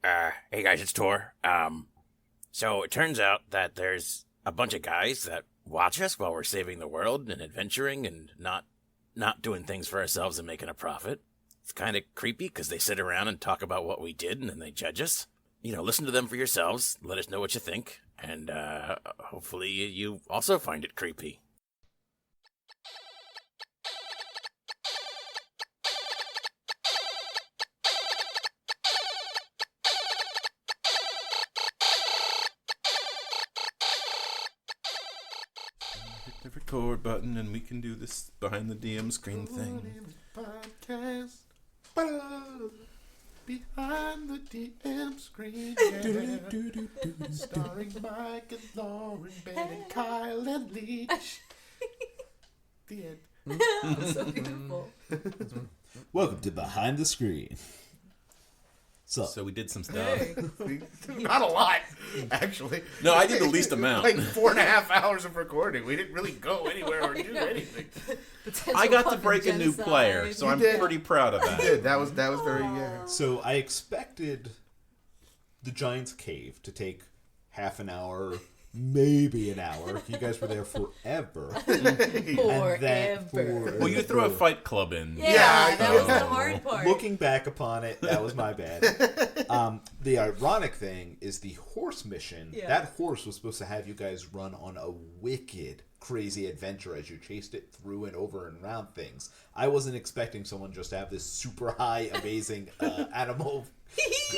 Hey guys, it's Tor. So it turns out that there's a bunch of guys that watch us while we're saving the world and adventuring and not doing things for ourselves and making a profit. It's kind of creepy because they sit around and talk about what we did and then they judge us. Listen to them for yourselves. Let us know what you think. And hopefully you also find it creepy. Hit the record button and we can do this behind the DM screen thing. Podcast. Behind the DM screen. Yeah. Starring Mike and Lauren, Ben and Kyle and Leach. The end. So beautiful. Welcome to Behind the Screen. So we did some stuff. Not a lot, actually. No, I did the least amount. Like 4.5 hours of recording. We didn't really go anywhere or do anything. I got to break a new player, so I'm pretty proud of that. You did. That was very, yeah. So I expected the Giant's Cave to take half an hour, maybe an hour. You guys were there forever. Forever. Well, you threw a fight club in. Yeah, that was the hard part. Looking back upon it, that was my bad. The ironic thing is the horse mission. Yeah. That horse was supposed to have you guys run on a wicked, crazy adventure as you chased it through and over and around things. I wasn't expecting someone just to have this super high, amazing animal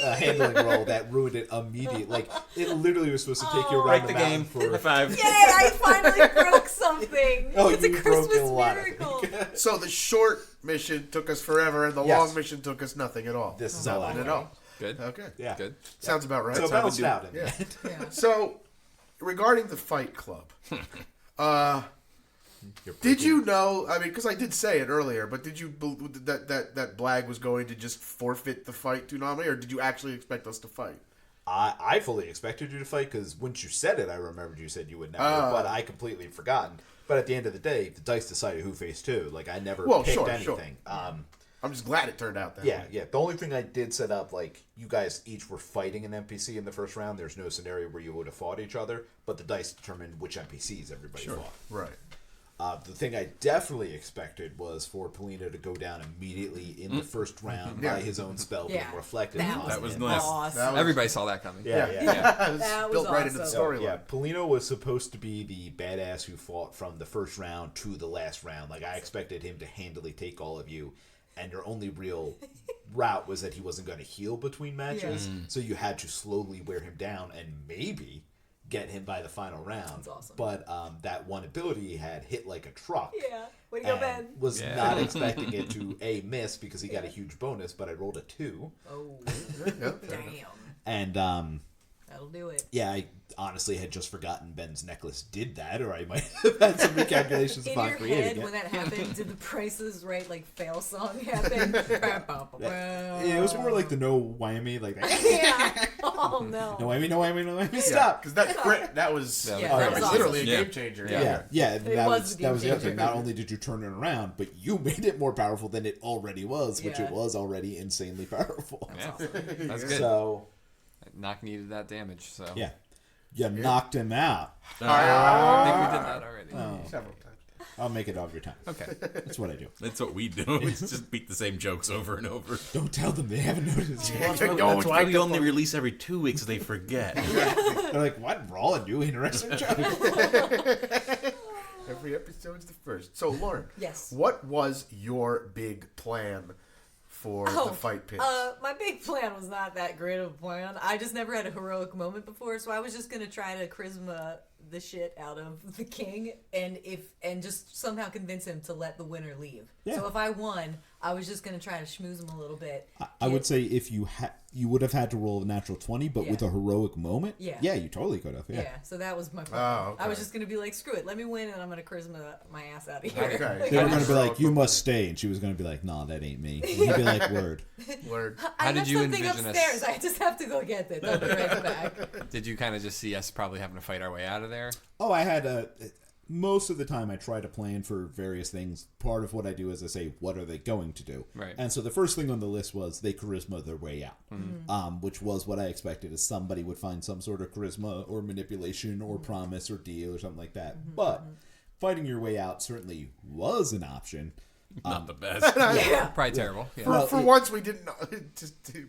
handling roll that ruined it immediately. Like, it literally was supposed to take you around Break the mountain game. for... High five. Yay, I finally broke something. Oh, it's a you broke Christmas a lot, I miracle. So the short mission took us forever, and the Yes. long mission took us nothing at all. This is all I Nothing at know. all. Good. Okay. Yeah. Good. Sounds about right. So it balanced out in the Yeah. end. Yeah. So, regarding the Fight Club, You're did you know? I mean, because I did say it earlier, but did you that Blag was going to just forfeit the fight to Nominee, or did you actually expect us to fight? I fully expected you to fight because once you said it, I remembered you said you would never, but I completely forgotten. But at the end of the day, the dice decided who faced who. Like, I never picked anything. Sure. I'm just glad it turned out that Yeah, way. yeah. The only thing I did set up, like, you guys each were fighting an NPC in the first round. There's no scenario where you would have fought each other, but the dice determined which NPCs everybody fought. Right. The thing I definitely expected was for Polino to go down immediately in the first round by his own spell being reflected upon That was him. nice. Awesome. Everybody saw that coming. Yeah. It was That was built right into the awesome. storyline. Yeah, Polino was supposed to be the badass who fought from the first round to the last round. Like, I expected him to handily take all of you, and your only real route was that he wasn't going to heal between matches, so you had to slowly wear him down and maybe get him by the final round. That's awesome. But that one ability he had hit like a truck. Yeah. Way to go, And Ben. was not expecting it to miss because he got a huge bonus, but I rolled a 2. Oh, Yeah. damn. And That'll do it. yeah, I honestly had just forgotten Ben's necklace did that, or I might have had some recalculations In upon your creating head, it. when that happened, did the Prices Right, like, fail song happen? Yeah, it was more like the no whammy, like Yeah. Oh, no. no whammy, stop. Because that crit, that was, Yeah, that that was was literally awesome. a game Yeah. changer. Yeah, It that was was a that was the game other thing. changer. Not only did you turn it around, but you made it more powerful than it already was, which Yeah. it was already insanely powerful. Yeah. That's good. So Knock needed that damage, so. yeah, you knocked him out. I think we did that already. Several times. I'll make it off your time. Okay. That's what I do. That's what we do. It's just beat the same jokes over and over. Don't tell them they haven't noticed. That's why we only release every 2 weeks. They forget. They're like, what? We're all a new interesting joke. Every episode's the first. So, Lauren. Yes. What was your big plan for the fight pitch? My big plan was not that great of a plan. I just never had a heroic moment before, so I was just gonna try to charisma the shit out of the king and just somehow convince him to let the winner leave. Yeah. So if I won, I was just gonna try to schmooze him a little bit. I would say if you would have had to roll a natural 20, but with a heroic moment, Yeah. you totally could have. Yeah, so that was my plan. Oh, okay. I was just gonna be like, screw it, let me win, and I'm gonna charisma my ass out of here. Okay. They were going to be like, Heroic you moment. must stay, and she was going to be like, nah, that ain't me. And he'd be like, word. Word. I How did have you something envision us- upstairs. I just have to go get it. I'll be right back. Did you kind of just see us probably having to fight our way out of there? Oh, I had most of the time I try to plan for various things. Part of what I do is I say, what are they going to do? Right. And so the first thing on the list was they charisma their way out, which was what I expected, is somebody would find some sort of charisma or manipulation or promise or deal or something like that. But fighting your way out certainly was an option. Not the best. Probably terrible. Yeah. For once, we didn't.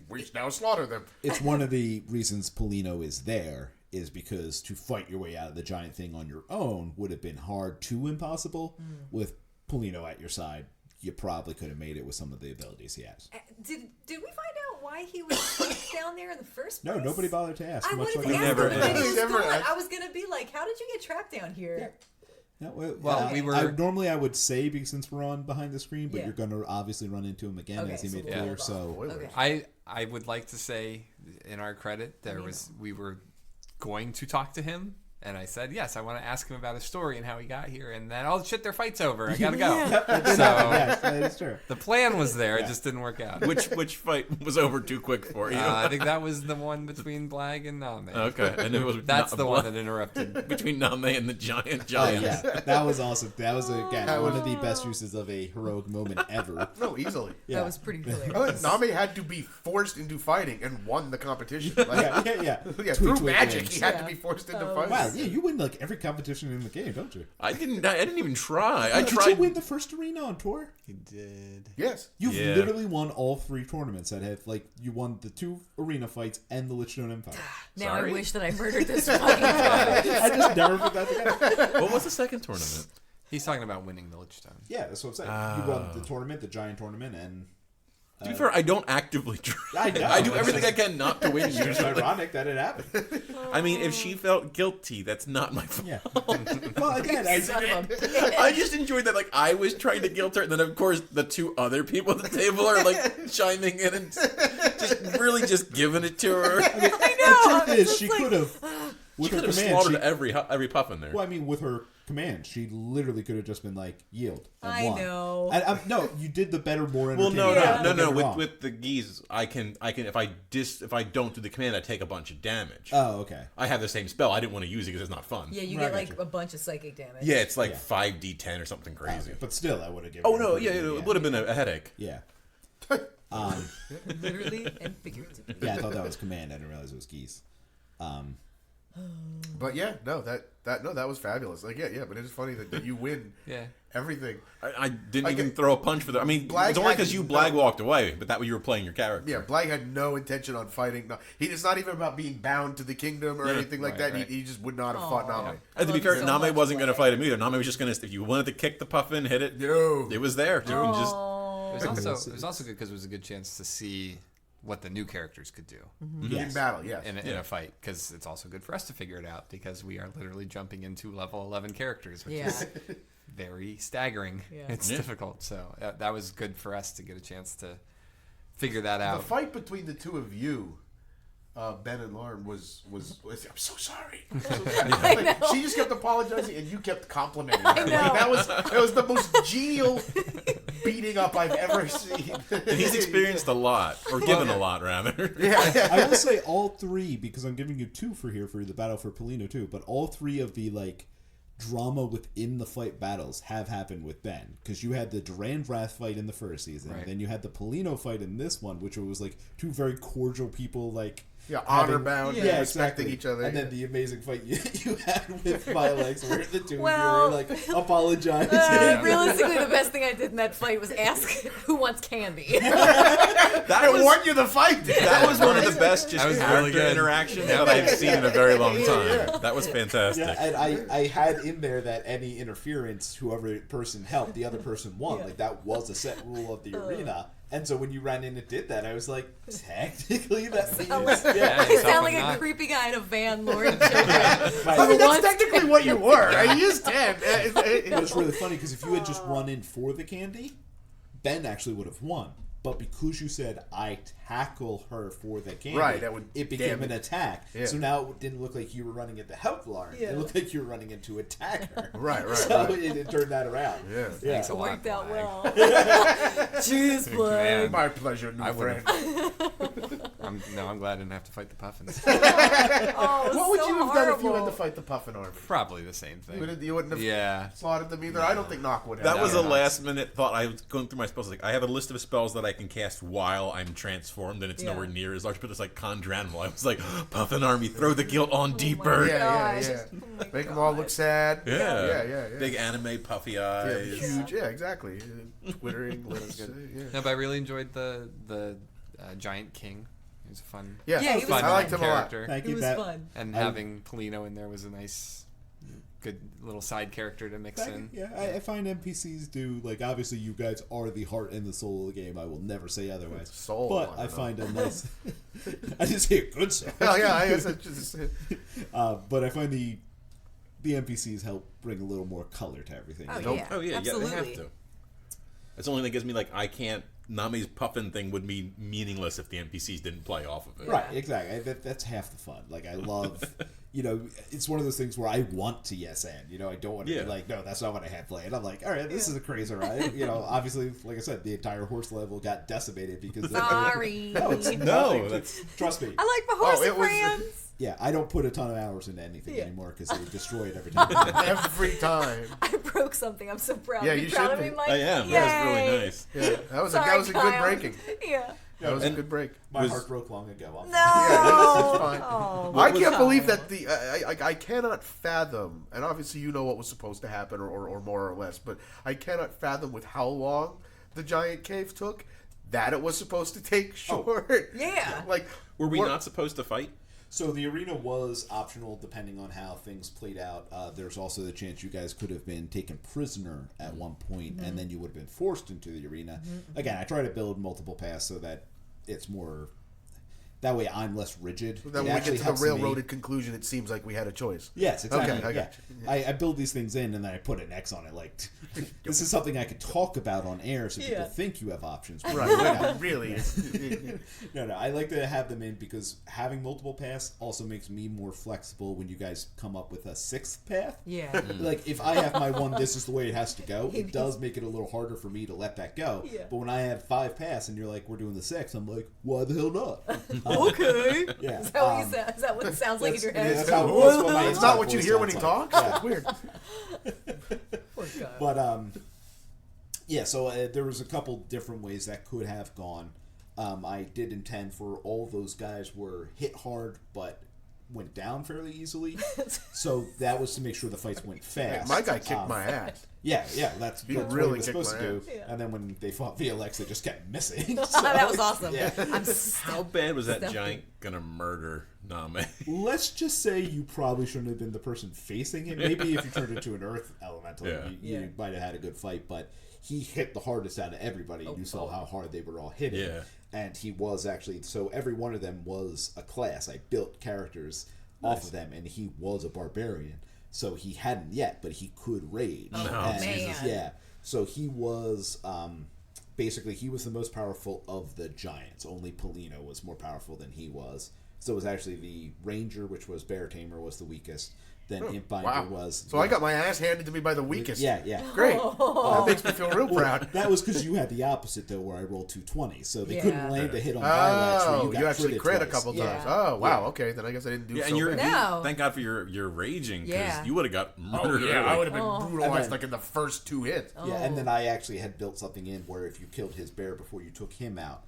We now slaughter them. It's one of the reasons Polino is there, is because to fight your way out of the giant thing on your own would have been hard to impossible. With Polino at your side, you probably could have made it with some of the abilities he has. Did we find out why he was stuck down there in the first place? No, nobody bothered to ask. I much wanted like to I ask never him, but then he asked. was Never gone. asked. I was gonna be like, how did you get trapped down here? Yeah, Well, we were- normally I would say, because since we're on behind the screen, but Yeah. you're going to obviously run into him again, Okay, as he so made we'll clear. hold So Okay. I would like to say, in our credit, we were going to talk to him, and I said yes. I want to ask him about his story and how he got here, and then oh shit, their fight's over. I gotta go. So yes, that is true. the plan was there. It just didn't work out. Which fight was over too quick for you? I think that was the one between Blag and Name. Okay, and it was That's the one that interrupted. between Name and the giant Oh, giant. yeah, that was awesome. That was again one of the best uses of a heroic moment ever. No, easily. Yeah. That was pretty I hilarious. think Name had to be forced into fighting and won the competition. Like, yeah. yeah, Tweet, through tweet magic, wins. he had to Yeah. be forced into That fighting. Wow, yeah, you win like every competition in the game, don't you? I didn't even try. I Did you tried. win the first arena on tour? He did. Yes. You've Yeah. literally won all 3 tournaments that have, like, you won the 2 arena fights and the Lichstone Empire. Now Sorry? I wish that I murdered this fucking guy. I just never put that together. What was the second tournament? He's talking about winning the Lichstone. Yeah, that's what I'm saying. You won the tournament, the giant tournament, and To be fair, I don't actively try. I know. I do everything I can not to win. it's just Usually, ironic that it happened. I mean, if she felt guilty, that's not my fault. Yeah. Well, again, Son of a bitch. I just enjoyed that. Like, I was trying to guilt her, and then of course the 2 other people at the table are like chiming in and just really just giving it to her. I the truth is, she could have. She With her could have command, slaughtered every puff in there. well, I mean, with her command, she literally could have just been like, yield. And I won. know. And, no, you did the better, more Well, entertaining. no, Yeah. no, no, no. Don't get me wrong. With the geese, I can if I don't do the command, I take a bunch of damage. Oh, okay. I have the same spell. I didn't want to use it because it's not fun. Yeah, you Right, get like gotcha. a bunch of psychic damage. Yeah, it's like Yeah. 5d10 or something crazy. Okay, but still, I would have given. Oh her no, a yeah, pretty good it would have been a headache. Yeah. Literally and figuratively. Yeah, I thought that was command. I didn't realize it was geese. But yeah, no, that was fabulous. Like, yeah, but it is funny that you win Yeah. everything. I didn't Like even it- throw a punch for the. I mean, Blag it's only had because you no- Blag walked away, but that way you were playing your character. Yeah, Blag had no intention on fighting. No, it's not even about being bound to the kingdom or Yeah. anything like Right, that. right. He just would not have fought Aw. Name. And to be Love fair, you so Name much, wasn't going to Blag. fight him either. Name was just going to. If you wanted to kick the puff in, hit it. No. It was there. You can just. It was also good because it was a good chance to see what the new characters could do In Yes. battle, yes. in Yeah. a fight, because it's also good for us to figure it out, because we are literally jumping into level 11 characters, which Yeah. is very staggering. Yeah. It's Yeah. difficult, so that was good for us to get a chance to figure that The out. fight between the two of you, Ben and Lauren, was I'm so sorry. I'm so sorry. Like, she just kept apologizing and you kept complimenting her. know. Like, that was the most genial beating up I've ever seen. And he's experienced a lot, or given a lot rather. Yeah. I will say all 3, because I'm giving you 2 for the battle for Polino too, but all 3 of the like drama within the fight battles have happened with Ben, because you had the Durand Wrath fight in the first season, Right. then you had the Polino fight in this one, which was like 2 very cordial people like Yeah, honor bound, yeah, respecting exactly. each other. And then the amazing fight you had with my legs, where the 2 Well, of you were like apologizing. Realistically, the best thing I did in that fight was ask who wants candy. I won you the fight. That was one of the best just That was character really good. interactions that I've seen in a very long time. That was fantastic. Yeah, and I had in there that any interference, whoever person helped, the other person won. Yeah. Like, that was a set rule of the arena. And so when you ran in and did that, I was like, technically that means... Yeah, I it's sound like helping a not- creepy guy in a van luring children. I mean, that's technically what you were. I used 10. It was really funny, because if you had just run in for the candy, Ben actually would have won. But because you said, I tackle her for the candy, Right, that would it became damn an it. attack. Yeah. So now it didn't look like you were running in to help Lauren. Yeah. It looked like you were running in to attack her. Right. So it turned that around. Yeah. Thanks a It lot, worked out Blag. well. Jeez, Blag. Man. My pleasure, new I friend. would've- I'm glad I didn't have to fight the puffins. Oh, What would so you have done if you had horrible. to fight the Puffin army? Probably the same thing. You wouldn't have Yeah. slaughtered them either? I don't think Nock would have. That was a No. last minute thought. I was going through my spells. Like, I have a list of spells that I can cast while I'm transformed, and it's Yeah. nowhere near as large, but it's like Conjure Animal. I was like, Puffin Army, throw the guilt on deeper. Yeah, Gosh. yeah. Oh my Make them all look God. sad. Yeah. Yeah. Big anime puffy Yeah, eyes. huge. Yeah, exactly. Twittering. Let's yeah. No, but I really enjoyed the giant king. He was a fun, Yeah, Yeah, he was fun I liked him a lot. character. Thank It you. was That, fun. And having Polino in there was a nice, good little side character to mix in. Yeah, I find NPCs do, like, obviously you guys are the heart and the soul of the game. I will never say otherwise. Soul, But I I don't find a nice... I just say a good soul. Hell yeah, I guess it's just. But I find the NPCs help bring a little more color to everything. Oh, Like, yeah. Oh yeah, Absolutely. they have to. That's the only thing that gives me like I can't. Nami's puffin thing would be meaningless if the NPCs didn't play off of it. Right, exactly. That's half the fun. Like, I love, it's one of those things where I want to yes and, I don't want to Yeah. be like, no, that's not what I had planned. I'm like, all right, this is a crazy ride. Obviously, like I said, the entire horse level got decimated because Sorry. No, it's No, nothing. that's Trust me. I like my horse it was- friends. Yeah, I don't put a ton of hours into anything Yeah. anymore because they destroy it every time. Every time. I broke something. I'm so proud. Yeah, Are you you proud should of me, be. Mike? I am. Yay. That's really nice. Yeah, that was Sorry, a good Kyle. breaking. Yeah. That was a And- good break. My Was- heart broke long ago. No. Yeah, it's fine. Oh, I can't Kyle. believe that I cannot fathom, and obviously you know what was supposed to happen, or more or less, but I cannot fathom with how long the giant cave took that it was supposed to take short. Yeah. Like, Were we what- not supposed to fight? So the arena was optional depending on how things played out. There's also the chance you guys could have been taken prisoner at one point, and then you would have been forced into the arena. Again, I try to build multiple paths so that it's more... That way I'm less rigid. Then It when we actually get to the helps me- railroaded conclusion, it seems like we had a choice. Yes, exactly. Okay, I yeah. got you. I build these things in and then I put an X on it. Like, this is something I could talk about on air so people Yeah. think you have options. but Right, you don't. really. No, I like to have them in because having multiple paths also makes me more flexible when you guys come up with a sixth path. Yeah. Like, if I have my one, this is the way it has to go, it does make it a little harder for me to let that go. Yeah. But when I have 5 paths and you're like, we're doing the 6, I'm like, why the hell not? Okay. Yeah. Is that what you said? Is that what it sounds like in your head? That's what my It's not inside what you voice hear when he sounds talks. like. Yeah. It's weird. Poor guy. But yeah. So there was a couple different ways that could have gone. I did intend for all those guys were hit hard, but went down fairly easily. So that was to make sure the fights went fast. My guy kicked my ass. Yeah, that's He what really he was kicked supposed my to do. ass. Yeah. And then when they fought VLX, they just kept missing. That was awesome. Yeah. I'm How bad was that Stealthy. giant gonna murder Nami? Let's just say you probably shouldn't have been the person facing him. Maybe if you turned into an Earth Elemental, Yeah. you might have had a good fight. But he hit the hardest out of everybody. You saw how hard they were all hitting. Yeah. And he was actually... So every one of them was a class. I built characters off of them, and he was a barbarian. So he hadn't yet, but he could rage. Oh, And- man. Yeah. So he was... basically, he was the most powerful of the giants. Only Polino was more powerful than he was. So it was actually the Ranger, which was Bear Tamer, was the weakest. Then Impbinder Wow. was... So I got my ass handed to me by the weakest. Yeah. Great. That makes me feel real proud. That was because you had the opposite, though, where I rolled 220. So they Yeah. couldn't land a hit on Vilex where Oh, you got you actually critted crit a twice. couple Yeah. times. Oh, wow. Okay, then I guess I didn't do Yeah, so and you're bad. No. thank God for your raging because Yeah. you would have got Oh, murdered. yeah, I would have been Oh. brutalized And then- like in the first 2 hits. Yeah, and then I actually had built something in where if you killed his bear before you took him out...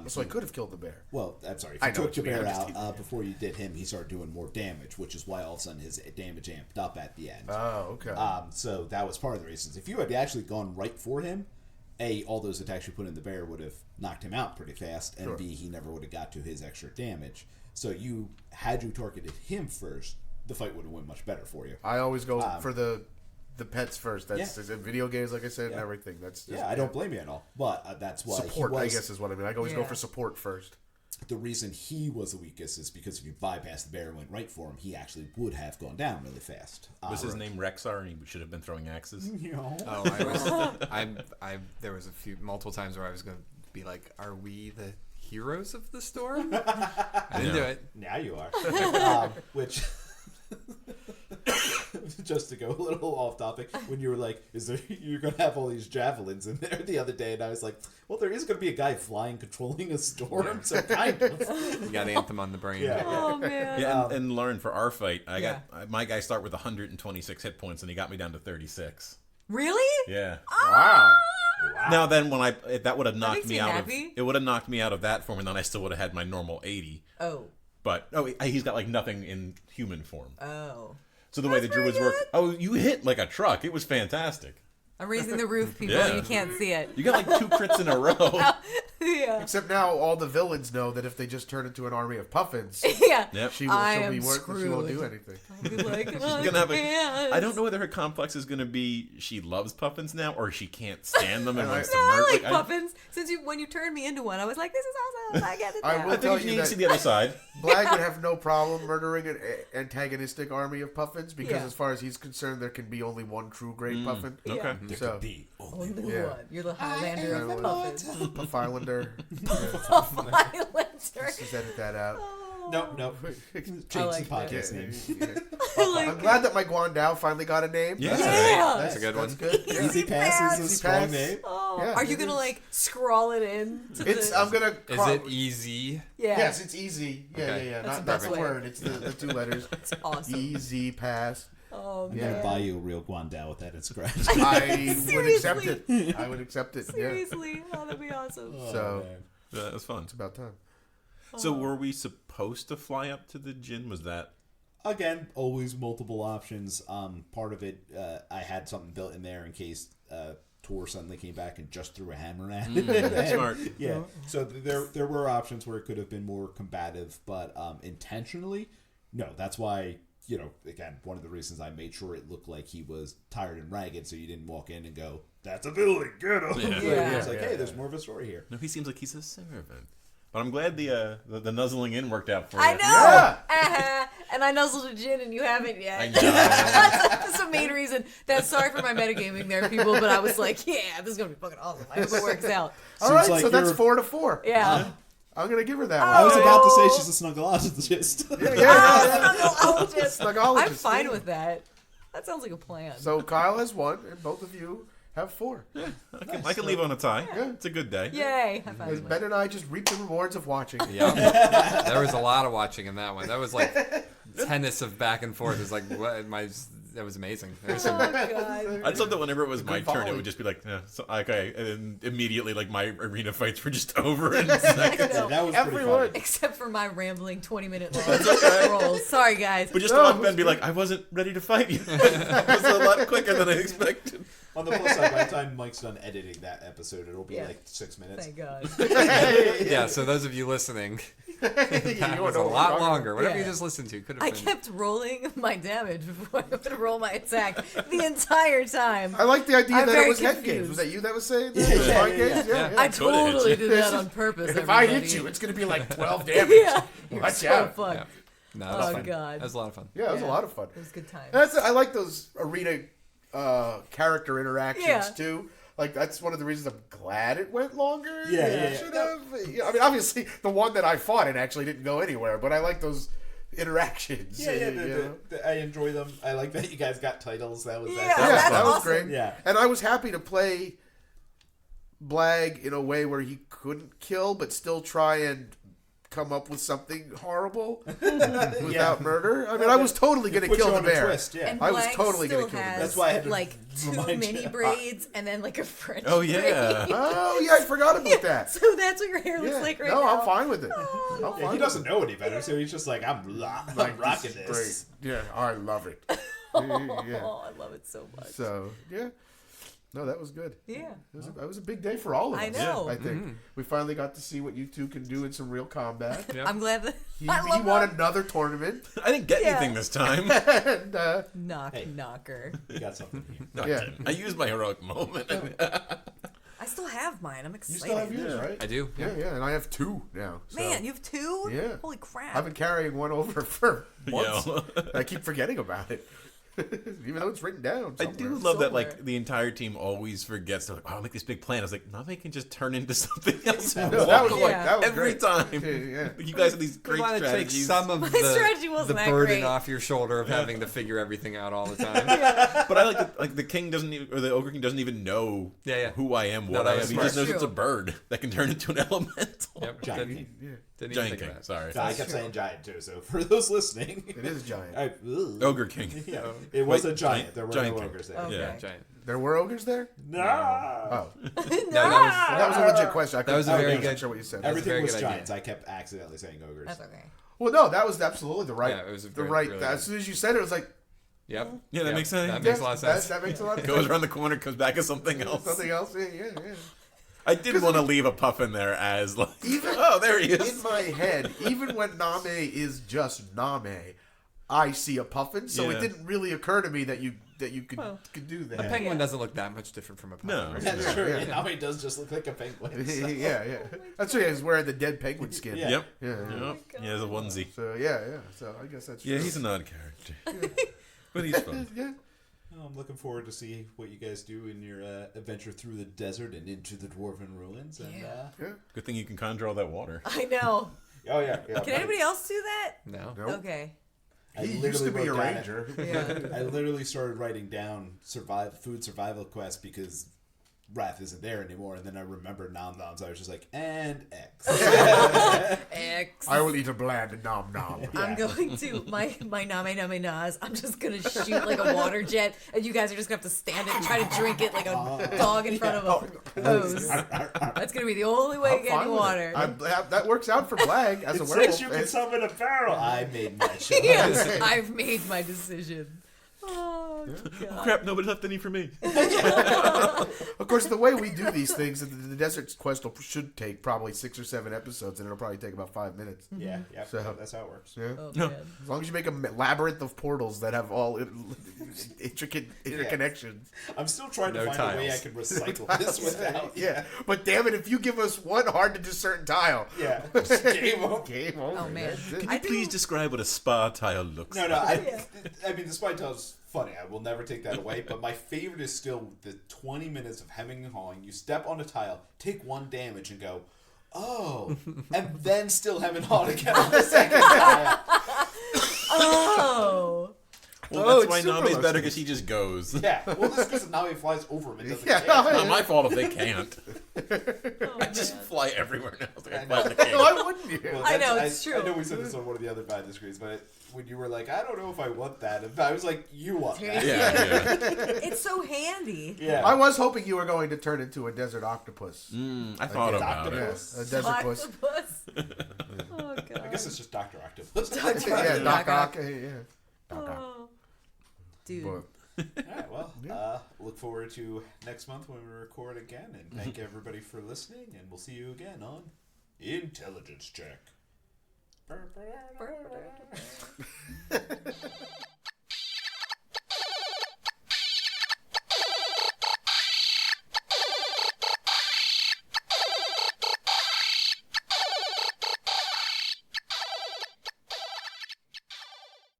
So I could have killed the bear. Well, I'm sorry. If I you know took what the you mean, bear I'm just out teasing you. before you did him, he started doing more damage, which is why all of a sudden his damage amped up at the end. Oh, okay. So that was part of the reasons. If you had actually gone right for him, A, all those attacks you put in the bear would have knocked him out pretty fast, and Sure. B, he never would have got to his extra damage. So had you targeted him first, the fight would have went much better for you. I always go for the pets first. That's Yeah. in video games, like I said, and Yeah. everything. That's just, Yeah, I don't blame you at all. But that's why support. he was, I guess is what I mean. I always go Yeah. for support first. the reason he was the weakest is because if you bypassed the bear and went right for him, he actually would have gone down really fast. Was his name Rexar and he should have been throwing axes? Oh, I was. There was multiple times where I was going to be like, "Are we the heroes of the storm?" I didn't do it. Now you are. Which, just to go a little off topic. topic when you were like, you're going to have all these javelins in there the other day, and I was like, well, there is going to be a guy flying, controlling a storm, so kind of. You got Anthem on the brain. Yeah. Oh man. Yeah, and Lauren, for our fight, I got my guy start with 126 hit points, and he got me down to 36. Really? Yeah. Wow. Now then, that would have knocked makes me me out happy. of it would have knocked me out of that form, and then I still would have had my normal 80. Oh. But he's got like nothing in human form. Oh. So the way the druids work, you hit like a truck. It was fantastic. I'm raising the roof, people. Yeah. You can't see it. You got like 2 crits in a row. Yeah. Except now all the villains know that if they just turn into an army of puffins, Yeah. Yep. she I won't am do anything. I'll be like, She's gonna have I don't know whether her complex is gonna be she loves puffins now or she can't stand them and wants to No, I murder. like puffins. Since when you turned me into one, I was like, this is awesome. I get it. I now. will I tell think you you need to that see the other side. Blag would have no problem murdering an antagonistic army of puffins because, Yeah. as far as he's concerned, there can be only one true great puffin. Okay. There So- could be only Only Yeah. one. You're the Highlander of the puffins. Puff Islander. Highlander. Just edit that out. Nope. Change like the podcast name. I'm glad that my Guandao finally got a name. Yeah. That's a good That's one. good. Yeah. Easy Pass is a Easy strong Pass. name. Oh, Yeah, are you it gonna is. like scrawl it in? To It's. the, I'm gonna. Is it easy? yeah. Yes, it's easy. Yeah, Okay. yeah. That's Not the that's best the way. word. It's the 2 letters. It's awesome. Easy Pass. Oh I'm man. gonna buy you a real Guandao with that in scratch. I would accept Seriously? it. I would accept it. Yeah. Seriously, oh, that'd be awesome. So Yeah, that was fun. it's about time. So were we supposed to fly up to the Jinn? Was that Again, always multiple options. Part of it, I had something built in there in case Tor suddenly came back and just threw a hammer at it. smart? Yeah. So there were options where it could have been more combative, but intentionally, no. That's why, again, one of the reasons I made sure it looked like he was tired and ragged, so you didn't walk in and go, "That's a villain, get him." Yeah. It's like, hey, there's more of a story here. No, he seems like he's a servant. But I'm glad the nuzzling in worked out for you. I know. Yeah. Uh-huh. And I nuzzled a gin, and you haven't yet. I know. That's the main reason. That's sorry for my metagaming there, people. But I was like, yeah, this is gonna be fucking awesome. I hope it works out. All right, like so that's you're- 4 to 4. Yeah. I'm gonna give her that I was one. about to say she's a snuggleologist. Yeah. Snugologist, I'm fine yeah. with that. That sounds like a plan. So Kyle has 1, and both of you have 4. I can leave on a tie. Yeah. It's a good day. Yay! High As five. Ben and I just reap the rewards of watching. Yeah. There was a lot of watching in that one. That was like tennis of back and forth. It's like what that was amazing. There's some, Oh god. I just love that whenever it was my turn, it volley. would just be like, okay, and then immediately like my arena fights were just over in seconds. No. That was pretty Everyone. funny. Except for my rambling 20-minute long rolls. Sorry, guys. But just to watch Ben be like, I wasn't ready to fight you. It was a lot quicker than I expected. On the plus side, by the time Mike's done editing that episode, it'll be Yeah. like 6 minutes. Thank God. yeah. So those of you listening, You that don't was know a what we're lot talking longer. Whatever Yeah. you just listened to could have I been. kept rolling my damage before I would roll my attack the entire time. I like the idea I'm that it very was head confused. games. Was that you that was saying that? Yeah, It was yeah, mind yeah, games? yeah. Yeah. I totally did that on purpose. If I hit everybody. you, it's going to be like 12 damage. Yeah. Watch so out. fun. Yeah. No, that was Oh fun. God. That was a lot of fun. Yeah, it was a Yeah. lot of fun. It was a good time. I like those arena character interactions Yeah. too. Like that's one of the reasons I'm glad it went longer. Yeah, than yeah, it yeah. should have. Yeah, I mean, obviously the one that I fought in actually didn't go anywhere, but I like those interactions. Yeah, yeah. you know? I enjoy them. I like that you guys got titles. That was Yeah, Yeah, that's that was awesome. great. Yeah. And I was happy to play Blag in a way where he couldn't kill, but still try and come up with something horrible without murder. I mean, I was totally going to Put kill you the on a bear. twist, yeah. And I was Blank totally gonna still kill the bear. has, That's why I had to like 2 remind mini you. braids and then like a French Oh, yeah. braid. Oh yeah, I forgot about that. So that's what your hair looks Yeah. like right no, now. I'm fine with it. Oh, I'm Yeah, fine he with doesn't it. know any better, so he's just like, I'm rocking This this. is great. Yeah, I love it. yeah. Oh, I love it so much. So yeah, no, that was good. Yeah. That was a big day for all of us. I know. I think we finally got to see what you two can do in some real combat. Yeah. I'm glad that He I love won that. another tournament, I didn't get Yeah. anything this time. and knocker. You got something here. No, I Yeah. didn't. I used my heroic moment. I still have mine. I'm you excited. still have yours, right? I do. Yeah, yeah, and I have 2 now. So. Man, you have 2? Yeah. Holy crap. I've been carrying one over for months. Yo. I keep forgetting about it. Even though it's written down I somewhere. do love that, Somewhere. like, the entire team always forgets to, like, oh, I'll make this big plan. I was like, Name can just turn into something else. No, that was Yeah. that was every great. time. Yeah. You guys have these We great want to take strategies. some of strategy the wasn't that burden great. off your shoulder of having to figure everything out all the time. But I like the king doesn't even, or the ogre king doesn't even know Yeah. who I am, No, what that I am. was He smart. just knows True. it's a bird that can turn into an elemental. Yep. Giant Didn't, king. Yeah. didn't even Giant think king. of that. Sorry. I kept saying giant too. So for those listening, It is giant. Ogre king. Yeah, it was Wait, a giant. There were giant no king. ogres there. Okay. Yeah. Giant. There were ogres there? No. Oh. No, That was a legit question. I That was a couldn't- I very wasn't good- sure what you said. That was a Everything very was good idea. giants. I kept accidentally saying ogres. That's okay. Well, no, that was absolutely the right. Yeah, it was the very- right. really as good. soon as you said it, it was like Yep. Yeah, that Yep. makes sense. That makes a lot of sense. That makes a lot of Goes sense. around the corner, comes back as something else. Something else? Yeah. I did want to leave a puff in there as like, Even oh, there he in is. my head, even when Name is just Name, I see a puffin. So Yeah. it didn't really occur to me that you could Well, could do A that. penguin doesn't look that much different from a puppet. No. right? That's true. Yeah. And now he does just look like a penguin. so. yeah. That's right. He's wearing the dead penguin skin. Yeah. Yep. Yeah. Yep. Yeah, the onesie. So yeah. So I guess that's Yeah, true. he's an odd character. But he's fun. Yeah. Well, I'm looking forward to see what you guys do in your adventure through the desert and into the dwarven ruins. And Yeah. Good thing you can conjure all that water. I know. oh yeah. Can anybody else do that? No. Nope. Okay. I He literally used to be a wrote down- ranger. Yeah. I literally started writing down food survival quests because Wrath isn't there anymore, and then I remembered nom noms. I was just like, and X. X. I will eat a bland nom nom. I'm going to my name nas. I'm just gonna shoot like a water jet, and you guys are just gonna have to stand it and try to drink it like a dog in front of a hose. That's gonna be the only way to I'm get fine any with it. water. That works out for Blag as It a says werewolf. you can summon a barrel. I made my choice. Yes, I've made my decision. Oh god. Crap, nobody left any for me. Of course, the way we do these things, the Desert Quest should take probably 6 or 7 episodes, and it'll probably take about 5 minutes. Yeah, So- that's how it works. Yeah. Oh, No. man. As long as you make a labyrinth of portals that have all intricate interconnections. I'm still trying No to find a way I tiles. can recycle this without. Yeah, but damn it, if you give us one hard to discern tile, Yeah. Game over. game over. Oh, man. That's it. Can you please describe what a spa tile looks No, like? no. I mean, the spy tile's funny. I will never take that away. But my favorite is still the 20 minutes of hemming and hawing. You step on a tile, take 1 damage, and go, oh, and then still hem and haw again on the second tile. Oh. Well, Oh, that's it's why super Name's low better stakes. because he just goes. Yeah. Well, this because now he flies over him and doesn't Yeah. care. Not my fault if they can't. Oh, I just man. fly everywhere now. It's like I I fly know. in the cave. Why wouldn't you? Well, I know, that's- it's I true. know we said this on one of the other behind the screens, but when you were like, I don't know if I want that, and I was like, you want that. Yeah, It's so handy. Yeah. I was hoping you were going to turn into a desert octopus. I thought Yeah, about it. Yes, a desert puss. Octopus. Oh god. I guess it's just Dr. Octopus. Yeah, Doc Ock. Ock. Yeah. Doc Ock. Oh. Dude. But- Alright, well, look forward to next month when we record again, and thank everybody for listening, and we'll see you again on Intelligence Check.